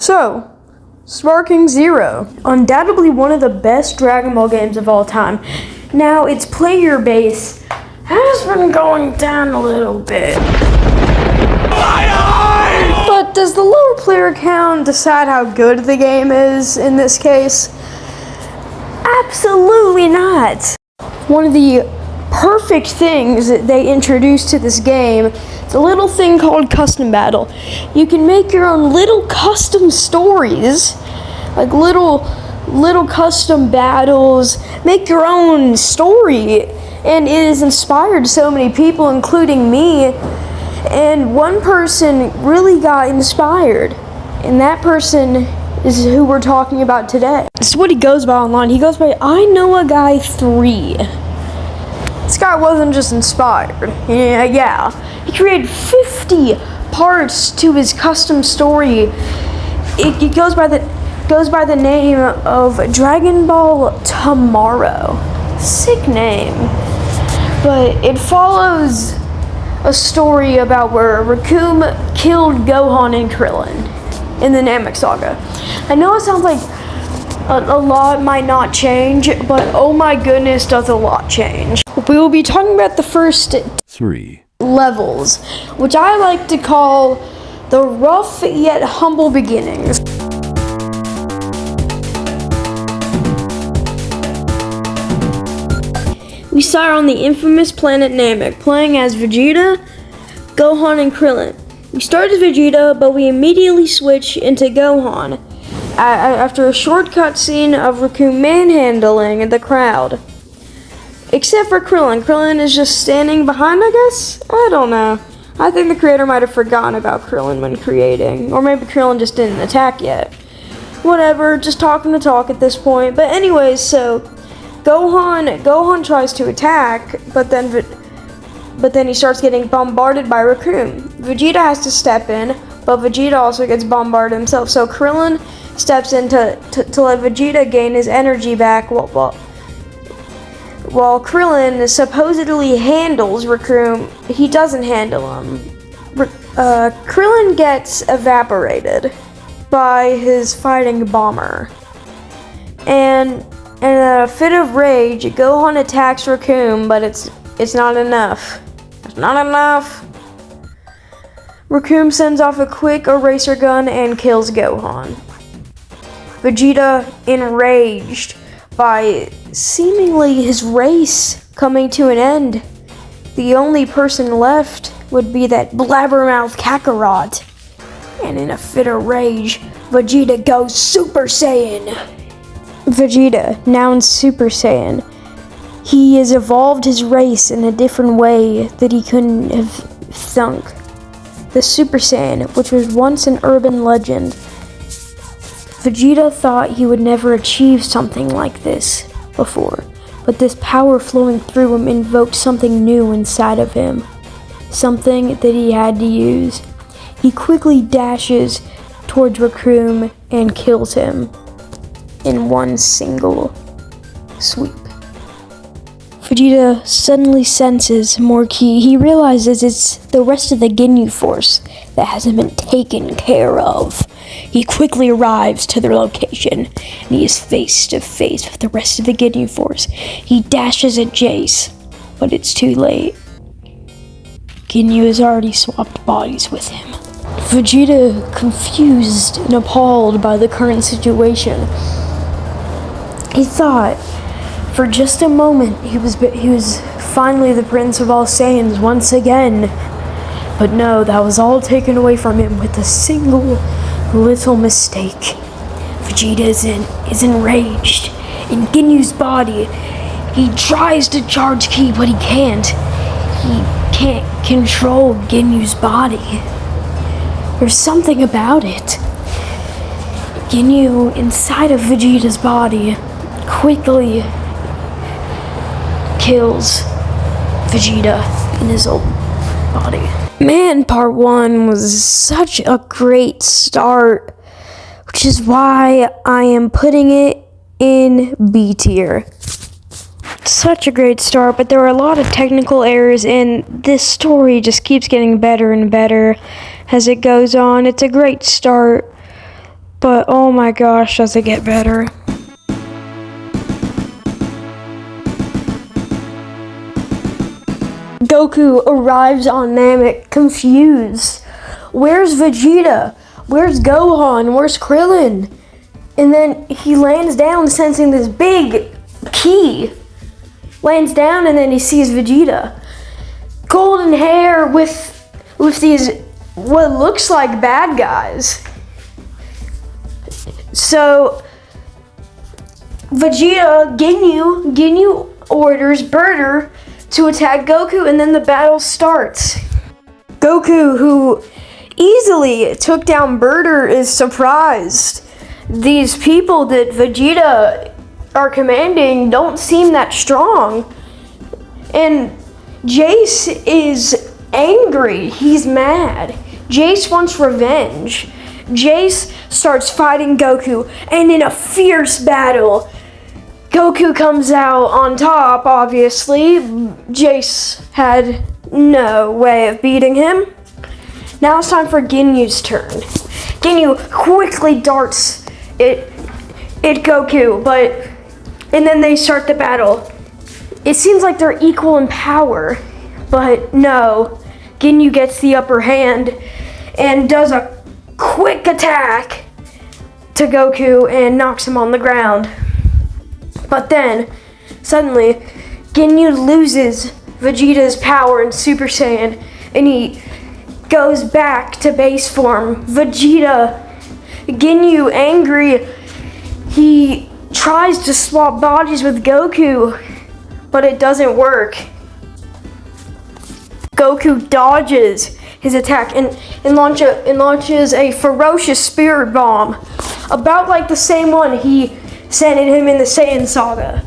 So, Sparking Zero, undoubtedly one of the best Dragon Ball games of all time. Now, its player base has been going down a little bit. But does the lower player count decide how good the game is in this case? Absolutely not. One of the perfect things that they introduced to this game is a little thing called custom battle. You can make your own little custom stories, like little custom battles, make your own story, and it has inspired so many people, including me. And one person really got inspired, and that person is who we're talking about today. This is what he goes by online. He goes by I Know a Guy 3. This guy wasn't just inspired. Yeah. He created 50 parts to his custom story. It goes by the name of Dragonball Tomorrow. Sick name. But it follows a story about where Raccoon killed Gohan and Krillin in the Namek Saga. I know it sounds like a lot might not change, but oh my goodness, does a lot change. We will be talking about the first 3 levels, which I like to call the rough yet humble beginnings. We start on the infamous planet Namek, playing as Vegeta, Gohan, and Krillin. We start as Vegeta, but we immediately switch into Gohan after a short cutscene of Raccoon manhandling the crowd. Except for Krillin. Krillin is just standing behind, I guess? I don't know. I think the creator might have forgotten about Krillin when creating. Or maybe Krillin just didn't attack yet. Whatever, just talking to talk at this point. But anyways, so Gohan tries to attack, but then he starts getting bombarded by Raccoon. Vegeta has to step in, but Vegeta also gets bombarded himself. So Krillin steps in to let Vegeta gain his energy back while Krillin supposedly handles Raccoon. He doesn't handle him. Krillin gets evaporated by his fighting bomber. And in a fit of rage, Gohan attacks Raccoon, but it's not enough. It's not enough. Raccoon sends off a quick eraser gun and kills Gohan. Vegeta, enraged by seemingly his race coming to an end, the only person left would be that blabbermouth Kakarot. And in a fit of rage, Vegeta goes Super Saiyan. Vegeta, now in Super Saiyan, he has evolved his race in a different way that he couldn't have thunk. The Super Saiyan, which was once an urban legend. Vegeta thought he would never achieve something like this before, but this power flowing through him invoked something new inside of him, something that he had to use. He quickly dashes towards Raccoon and kills him in one single sweep. Vegeta suddenly senses more ki. He realizes it's the rest of the Ginyu Force that hasn't been taken care of. He quickly arrives to their location, and he is face to face with the rest of the Ginyu Force. He dashes at Jace, but it's too late. Ginyu has already swapped bodies with him. Vegeta, confused and appalled by the current situation, he thought for just a moment he was finally the Prince of all Saiyans once again. But no, that was all taken away from him with a single little mistake. Vegeta is enraged. In Ginyu's body, he tries to charge ki, but he can't. He can't control Ginyu's body. There's something about it. Ginyu, inside of Vegeta's body, quickly kills Vegeta in his old body. Man, part 1 was such a great start, which is why I am putting it in B tier. Such a great start, but there were a lot of technical errors, and this story just keeps getting better and better as it goes on. It's a great start, But oh my gosh, does it get better. Goku arrives on Namek confused. Where's Vegeta? Where's Gohan? Where's Krillin? And then he lands down sensing this big key. Lands down and then he sees Vegeta. Golden hair with these what looks like bad guys. So Vegeta, Ginyu orders Burter to attack Goku, and then the battle starts. Goku, who easily took down Burter, is surprised. These people that Vegeta are commanding don't seem that strong. And Jace is angry. He's mad. Jace wants revenge. Jace starts fighting Goku, and in a fierce battle, Goku comes out on top, obviously. Jace had no way of beating him. Now it's time for Ginyu's turn. Ginyu quickly darts at Goku, and then they start the battle. It seems like they're equal in power, but no. Ginyu gets the upper hand and does a quick attack to Goku and knocks him on the ground. But then, suddenly, Ginyu loses Vegeta's power in Super Saiyan, and he goes back to base form. Ginyu, angry, he tries to swap bodies with Goku, but it doesn't work. Goku dodges his attack and launches a ferocious spirit bomb, about like the same one he sent at him in the Saiyan Saga.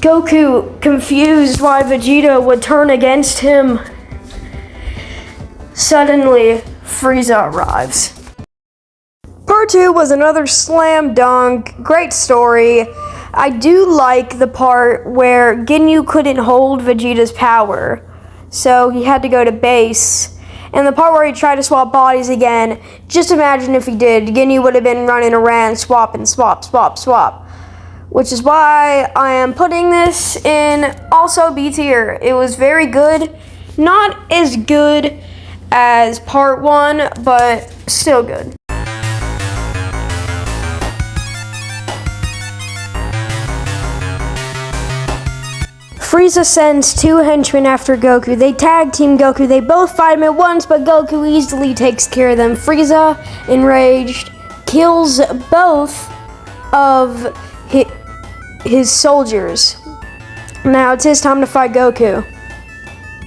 Goku, confused why Vegeta would turn against him. Suddenly, Frieza arrives. Part 2 was another slam dunk, great story. I do like the part where Ginyu couldn't hold Vegeta's power, so he had to go to base. And the part where he tried to swap bodies again, just imagine if he did. Ginyu would have been running around swapping, swap. Which is why I am putting this in also B tier. It was very good. Not as good as part 1, but still good. Frieza sends 2 henchmen after Goku. They tag team Goku. They both fight him at once, but Goku easily takes care of them. Frieza, enraged, kills both of his soldiers. Now it's his time to fight Goku.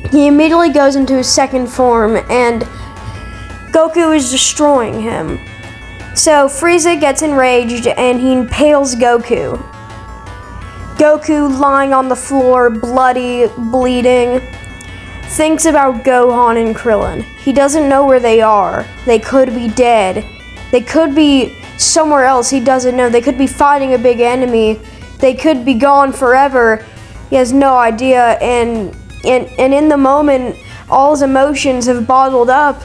He immediately goes into his second form, and Goku is destroying him. So Frieza gets enraged, and he impales Goku. Goku, lying on the floor, bloody, bleeding, thinks about Gohan and Krillin. He doesn't know where they are. They could be dead. They could be somewhere else. He doesn't know. They could be fighting a big enemy. They could be gone forever. He has no idea. And in the moment, all his emotions have bottled up,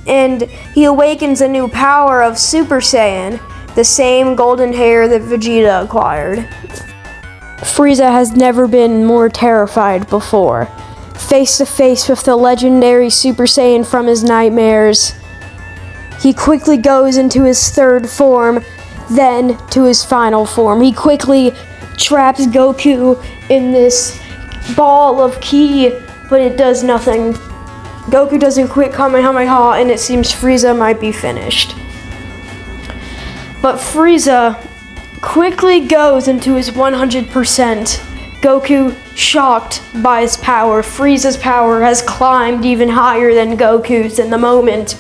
and he awakens a new power of Super Saiyan, the same golden hair that Vegeta acquired. Frieza has never been more terrified before. Face to face with the legendary Super Saiyan from his nightmares, he quickly goes into his third form, then to his final form. He quickly traps Goku in this ball of ki, but it does nothing. Goku does a quick Kamehameha, and it seems Frieza might be finished. But Frieza quickly goes into his 100%. Goku, shocked by his power. Frieza's power has climbed even higher than Goku's in the moment.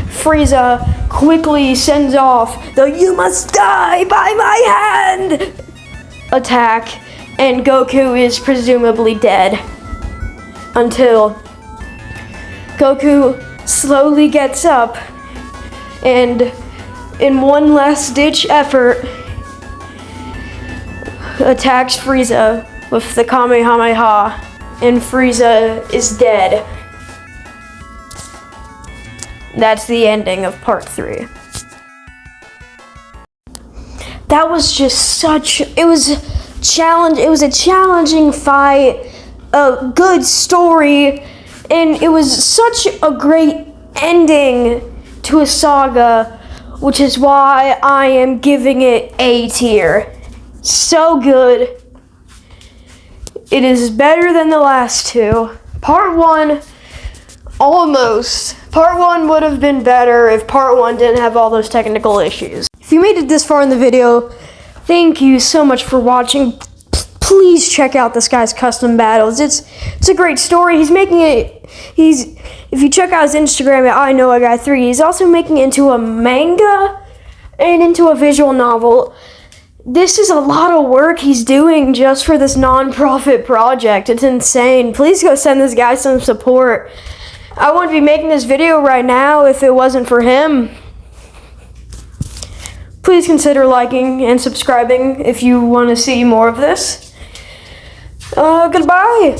Frieza quickly sends off the "You must die by my hand" attack, and Goku is presumably dead. Until Goku slowly gets up and, in one last ditch effort, attacks Frieza with the Kamehameha, and Frieza is dead. That's the ending of part 3. that was just it was a challenging fight, a good story, and it was such a great ending to a saga, which is why I am giving it A tier. So good. It is better than the last two. Part 1, almost. Part 1 would have been better if Part 1 didn't have all those technical issues. If you made it this far in the video, thank you so much for watching. Please check out this guy's custom battles. It's a great story. He's making it. If you check out his Instagram at I Know a Guy 3, he's also making it into a manga and into a visual novel. This is a lot of work he's doing just for this non-profit project. It's insane. Please go send this guy some support. I wouldn't be making this video right now if it wasn't for him. Please consider liking and subscribing if you want to see more of this. Goodbye.